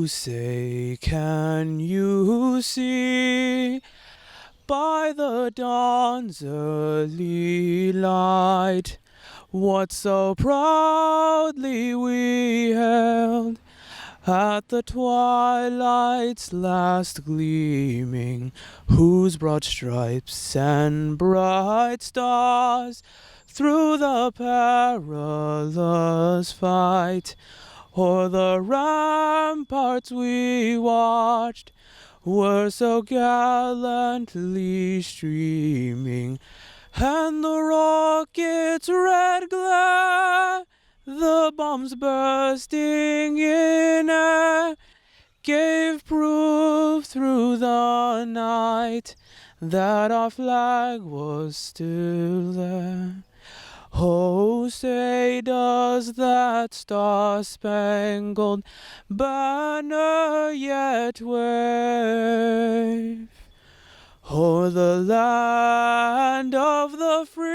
say, can you see by the dawn's early light what so proudly we held at the twilight's last gleaming, whose broad stripes and bright stars through the perilous fight o'er the ramparts we watched were so gallantly streaming, and the rocket's red glare, the bombs bursting in air, gave proof through the night that our flag was still there. Oh, say does that star-spangled banner yet wave o'er the land of the free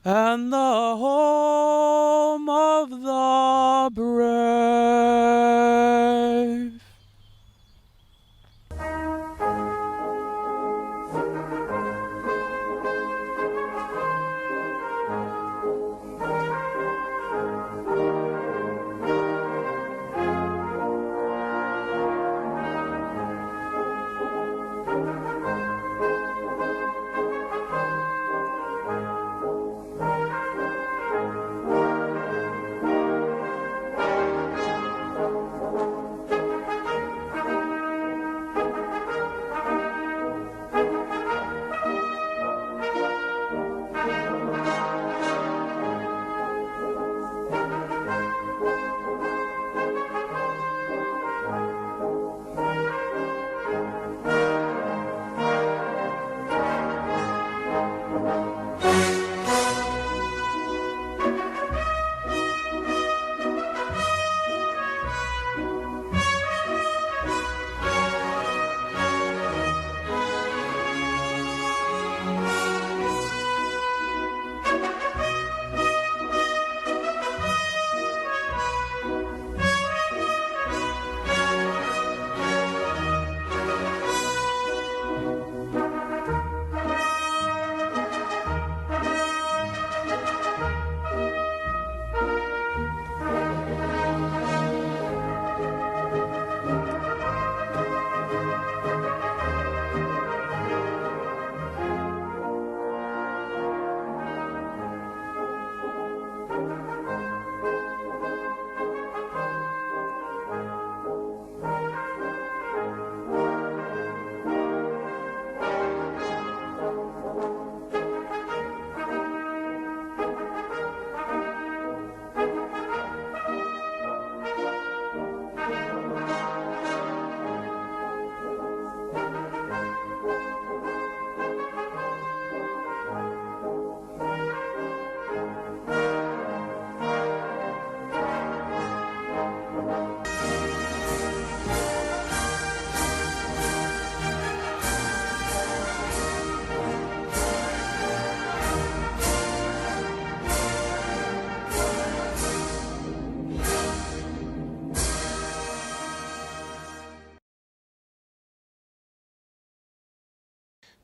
and the home of the brave?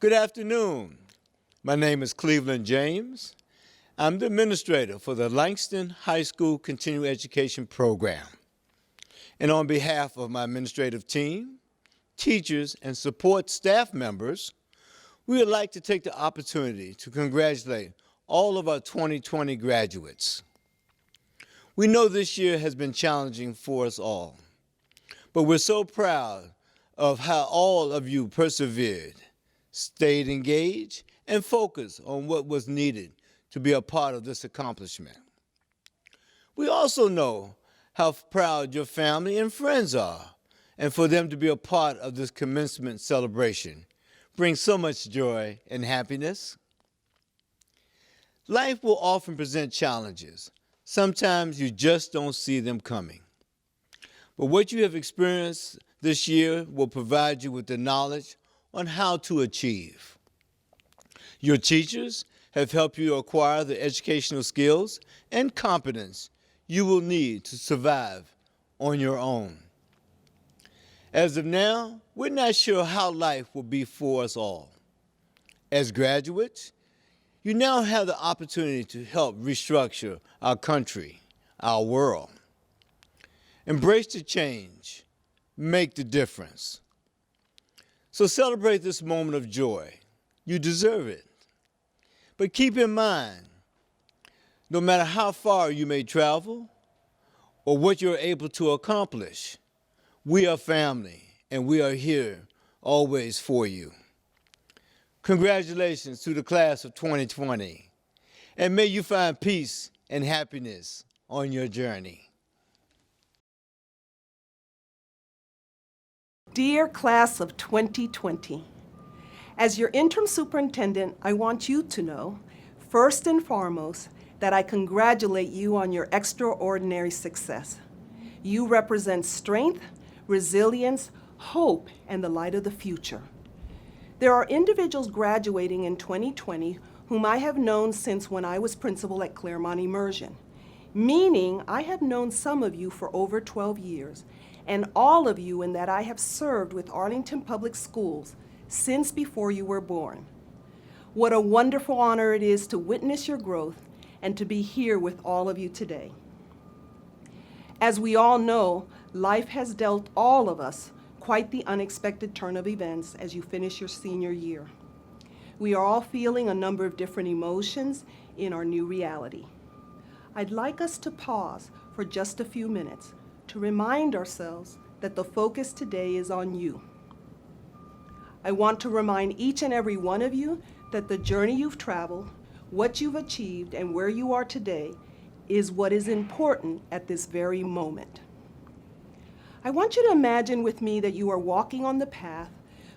Good afternoon. My name is Cleveland James. I'm the administrator for the Langston High School Continuing Education Program. And on behalf of my administrative team, teachers, and support staff members, we would like to take the opportunity to congratulate all of our 2020 graduates. We know this year has been challenging for us all, but we're so proud of how all of you persevered, stayed engaged, and focused on what was needed to be a part of this accomplishment. We also know how proud your family and friends are, and for them to be a part of this commencement celebration brings so much joy and happiness. Life will often present challenges. Sometimes you just don't see them coming. But what you have experienced this year will provide you with the knowledge on how to achieve. Your teachers have helped you acquire the educational skills and competence you will need to survive on your own. As of now, we're not sure how life will be for us all. As graduates, you now have the opportunity to help restructure our country, our world. Embrace the change, make the difference. So celebrate this moment of joy. You deserve it. But keep in mind, no matter how far you may travel or what you're able to accomplish, we are family and we are here always for you. Congratulations to the class of 2020, and may you find peace and happiness on your journey. Dear class of 2020, as your interim superintendent, I want you to know, first and foremost, that I congratulate you on your extraordinary success. You represent strength, resilience, hope, and the light of the future. There are individuals graduating in 2020 whom I have known since when I was principal at Claremont Immersion, meaning I have known some of you for over 12 years, and all of you in that I have served with Arlington Public Schools since before you were born. What a wonderful honor it is to witness your growth and to be here with all of you today. As we all know, life has dealt all of us quite the unexpected turn of events as you finish your senior year. We are all feeling a number of different emotions in our new reality. I'd like us to pause for just a few minutes to remind ourselves that the focus today is on you. I want to remind each and every one of you that the journey you've traveled, what you've achieved, and where you are today is what is important at this very moment. I want you to imagine with me that you are walking on the path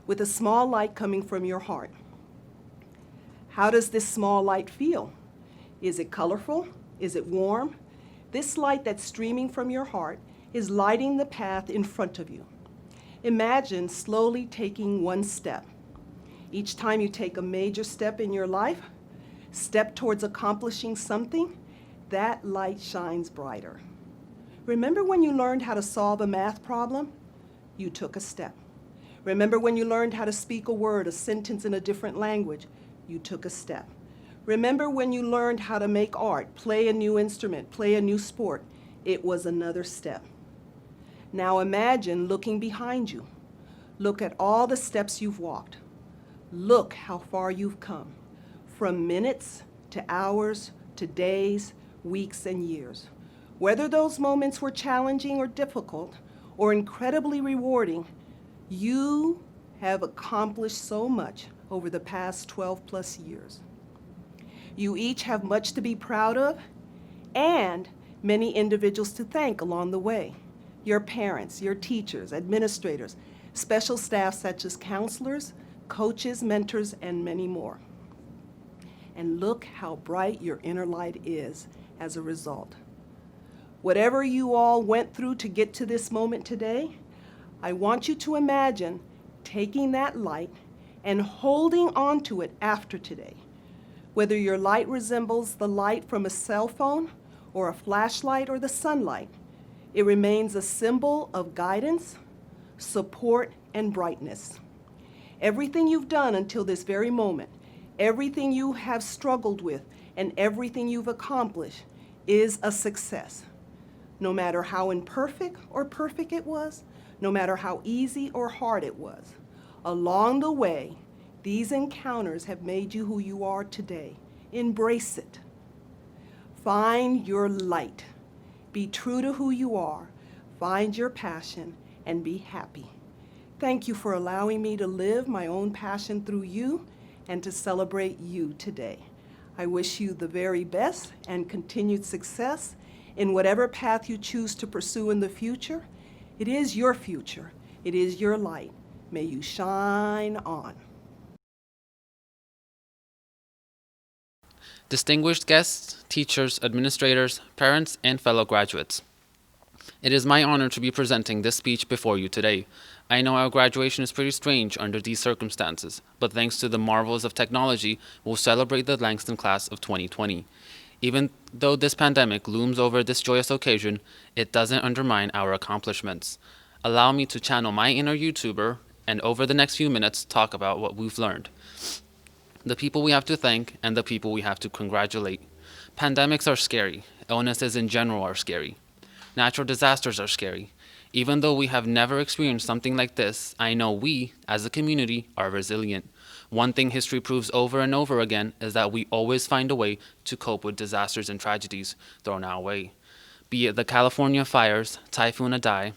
with a small light coming from your heart. How does this small light feel? Is it colorful? Is it warm? This light that's streaming from your heart is lighting the path in front of you. Imagine slowly taking one step. Each time you take a major step in your life, step towards accomplishing something, that light shines brighter. Remember when you learned how to solve a math problem? You took a step. Remember when you learned how to speak a word, a sentence in a different language? You took a step. Remember when you learned how to make art, play a new instrument, play a new sport? It was another step. Now imagine looking behind you. Look at all the steps you've walked. Look how far you've come, from minutes to hours to days, weeks, and years. Whether those moments were challenging or difficult or incredibly rewarding, you have accomplished so much over the past 12 plus years. You each have much to be proud of and many individuals to thank along the way. Your parents, your teachers, administrators, special staff such as counselors, coaches, mentors, and many more. And look how bright your inner light is as a result. Whatever you all went through to get to this moment today, I want you to imagine taking that light and holding on to it after today. Whether your light resembles the light from a cell phone or a flashlight or the sunlight, it remains a symbol of guidance, support, and brightness. Everything you've done until this very moment, everything you have struggled with, and everything you've accomplished is a success. No matter how imperfect or perfect it was, no matter how easy or hard it was. Along the way, these encounters have made you who you are today. Embrace it. Find your light. Be true to who you are. Find your passion and be happy. Thank you for allowing me to live my own passion through you and to celebrate you today. I wish you the very best and continued success in whatever path you choose to pursue in the future. It is your future. It is your light. May you shine on. Distinguished guests, teachers, administrators, parents, and fellow graduates. It is my honor to be presenting this speech before you today. I know our graduation is pretty strange under these circumstances, but thanks to the marvels of technology, we'll celebrate the Langston class of 2020. Even though this pandemic looms over this joyous occasion, it doesn't undermine our accomplishments. Allow me to channel my inner YouTuber and over the next few minutes talk about what we've learned. The people we have to thank and the people we have to congratulate. Pandemics are scary. Illnesses in general are scary. Natural disasters are scary. Even though we have never experienced something like this, I know we, as a community, are resilient. One thing history proves over and over again is that we always find a way to cope with disasters and tragedies thrown our way. Be it the California fires, Typhoon Idai,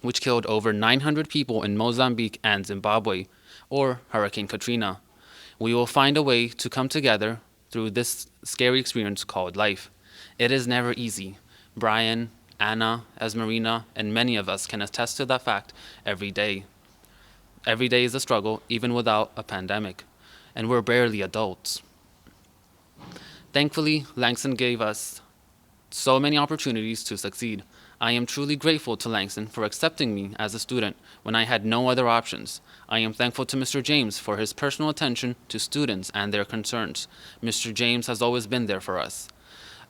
which killed over 900 people in Mozambique and Zimbabwe, or Hurricane Katrina. We will find a way to come together through this scary experience called life. It is never easy. Brian, Anna, Esmerina, and many of us can attest to that fact every day. Every day is a struggle, even without a pandemic, and we're barely adults. Thankfully, Langston gave us so many opportunities to succeed. I am truly grateful to Langston for accepting me as a student when I had no other options. I am thankful to Mr. James for his personal attention to students and their concerns. Mr. James has always been there for us.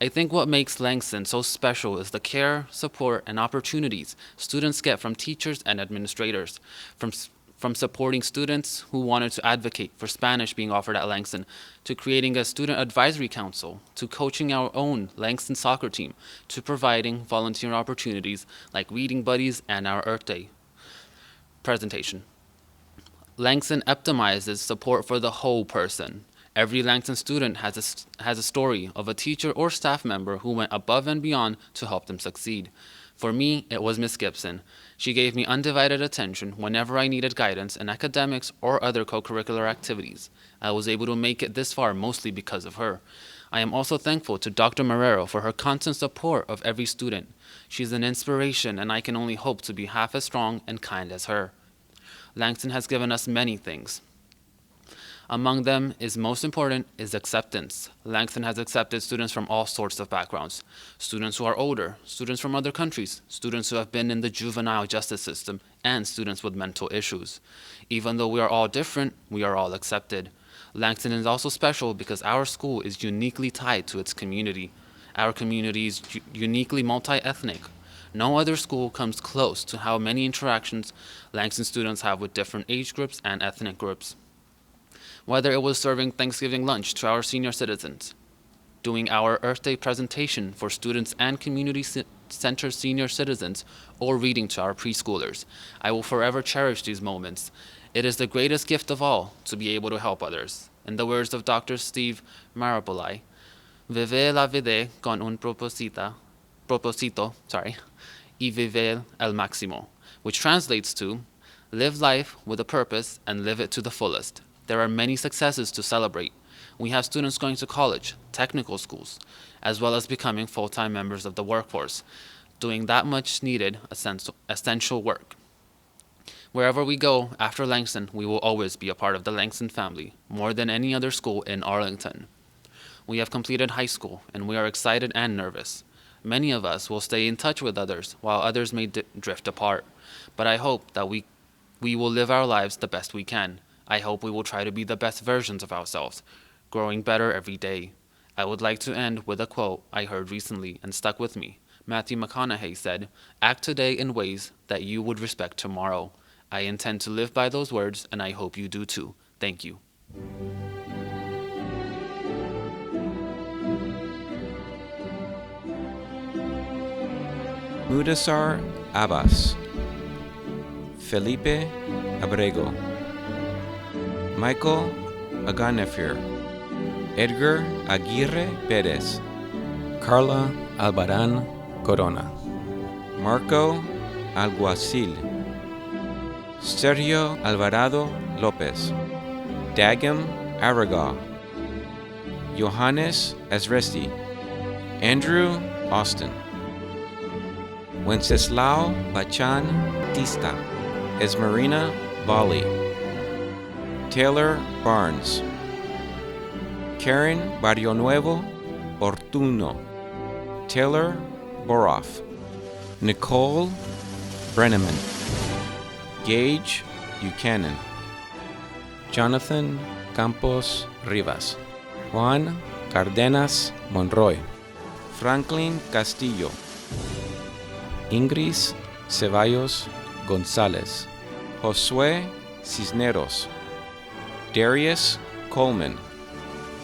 I think what makes Langston so special is the care, support, and opportunities students get from teachers and administrators, from supporting students who wanted to advocate for Spanish being offered at Langston, to creating a student advisory council, to coaching our own Langston soccer team, to providing volunteer opportunities like reading buddies and our Earth Day presentation. Langston epitomizes support for the whole person. Every Langston student has a story of a teacher or staff member who went above and beyond to help them succeed. For me, it was Miss Gibson. She gave me undivided attention whenever I needed guidance in academics or other co-curricular activities. I was able to make it this far mostly because of her. I am also thankful to Dr. Marrero for her constant support of every student. She's an inspiration, and I can only hope to be half as strong and kind as her. Langston has given us many things. Among them is most important is acceptance. Langston has accepted students from all sorts of backgrounds. Students who are older, students from other countries, students who have been in the juvenile justice system, and students with mental issues. Even though we are all different, we are all accepted. Langston is also special because our school is uniquely tied to its community. Our community is uniquely multi-ethnic. No other school comes close to how many interactions Langston students have with different age groups and ethnic groups. Whether it was serving Thanksgiving lunch to our senior citizens, doing our Earth Day presentation for students and community center senior citizens, or reading to our preschoolers, I will forever cherish these moments. It is the greatest gift of all to be able to help others. In the words of Dr. Steve Maraboli, vive la vida con un propósito, y vive el máximo, which translates to, live life with a purpose and live it to the fullest. There are many successes to celebrate. We have students going to college, technical schools, as well as becoming full-time members of the workforce, doing that much needed essential work. Wherever we go after Langston, we will always be a part of the Langston family, more than any other school in Arlington. We have completed high school, and we are excited and nervous. Many of us will stay in touch with others, while others may drift apart. But I hope that we will live our lives the best we can. I hope we will try to be the best versions of ourselves, growing better every day. I would like to end with a quote I heard recently and stuck with me. Matthew McConaughey said, "Act today in ways that you would respect tomorrow." I intend to live by those words, and I hope you do too. Thank you. Mudassar Abbas, Felipe Abrego, Michael Aganefir, Edgar Aguirre Perez, Carla Albaran Corona, Marco Alguacil, Sergio Alvarado Lopez, Dagam Araga, Johannes Azresti, Andrew Austin, Wenceslao Bachan Tista, Esmerina Bali, Taylor Barnes, Karen Barrio Nuevo Ortuno, Taylor Boroff, Nicole Brenneman, Gage Buchanan, Jonathan Campos Rivas, Juan Cardenas Monroy, Franklin Castillo, Ingris Ceballos Gonzalez, Josué Cisneros, Darius Coleman,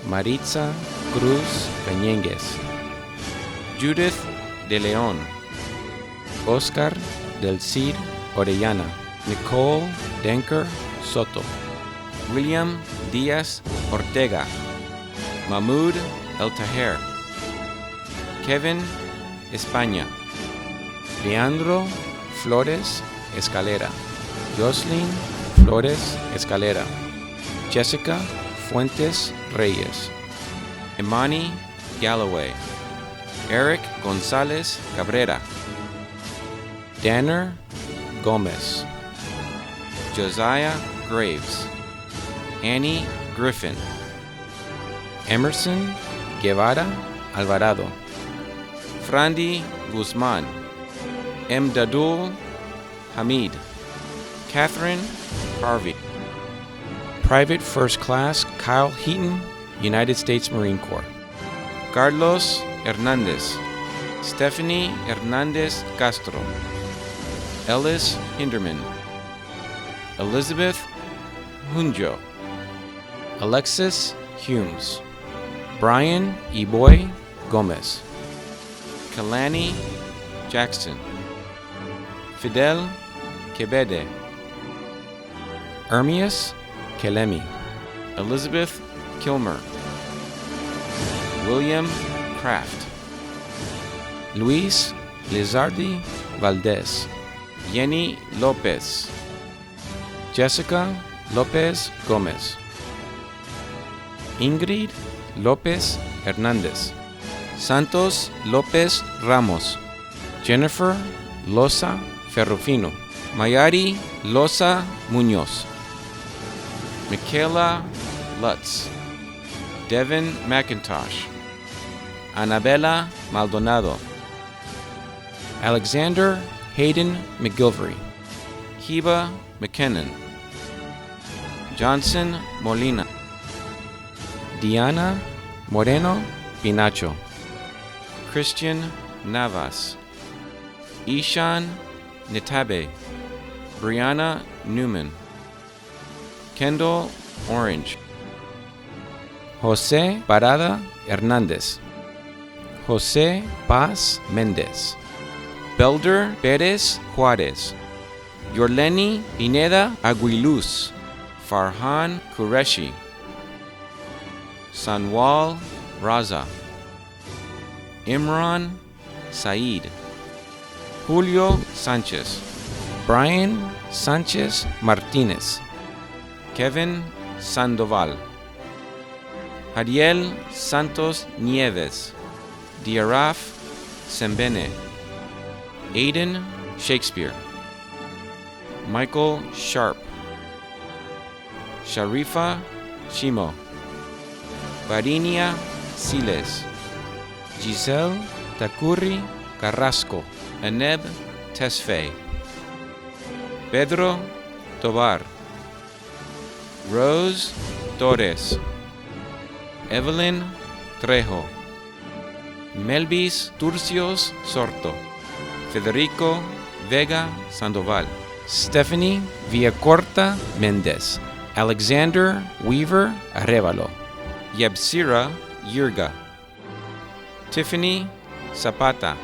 Maritza Cruz Cañengues, Judith de León, Oscar del Cid Orellana, Nicole Denker Soto, William Díaz Ortega, Mahmoud El Taher, Kevin España, Leandro Flores Escalera, Jocelyn Flores Escalera, Jessica Fuentes Reyes, Imani Galloway, Eric González Cabrera, Danner Gomez, Josiah Graves, Annie Griffin, Emerson Guevara Alvarado, Frandy Guzman, Mdadul Hamid, Catherine Harvey, Private First Class Kyle Heaton, United States Marine Corps, Carlos Hernandez, Stephanie Hernandez Castro, Ellis Hinderman, Elizabeth Hunjo, Alexis Humes, Brian Eboy Gomez, Kalani Jackson, Fidel Kebede, Ermias Kelemi, Elizabeth Kilmer, William Kraft, Luis Lizardi Valdez, Yenny Lopez, Jessica Lopez Gomez, Ingrid Lopez Hernandez, Santos Lopez Ramos, Jennifer Loza Ferrufino, Mayari Loza Muñoz, Michaela Lutz, Devin McIntosh, Annabella Maldonado, Alexander Hayden McGilvery, Heba McKinnon, Johnson Molina, Diana Moreno Pinacho, Christian Navas, Ishan Nitabe, Brianna Newman, Kendall Orange, Jose Parada Hernández, Jose Paz Méndez, Belder Pérez Juárez, Yorleni Pineda Aguiluz, Farhan Qureshi, Sanwal Raza, Imran Said, Julio Sanchez, Brian Sánchez Martínez, Kevin Sandoval, Jadiel Santos Nieves, Diaraf Sembene, Aiden Shakespeare, Michael Sharp, Sharifa Shimo, Varinia Siles, Giselle Takuri Carrasco, Aneb Tesfaye, Pedro Tobar, Rose Torres, Evelyn Trejo, Melvis Turcios Sorto, Federico Vega Sandoval, Stephanie Villacorta Méndez, Alexander Weaver Arevalo, Yabsira Yurga, Tiffany Zapata,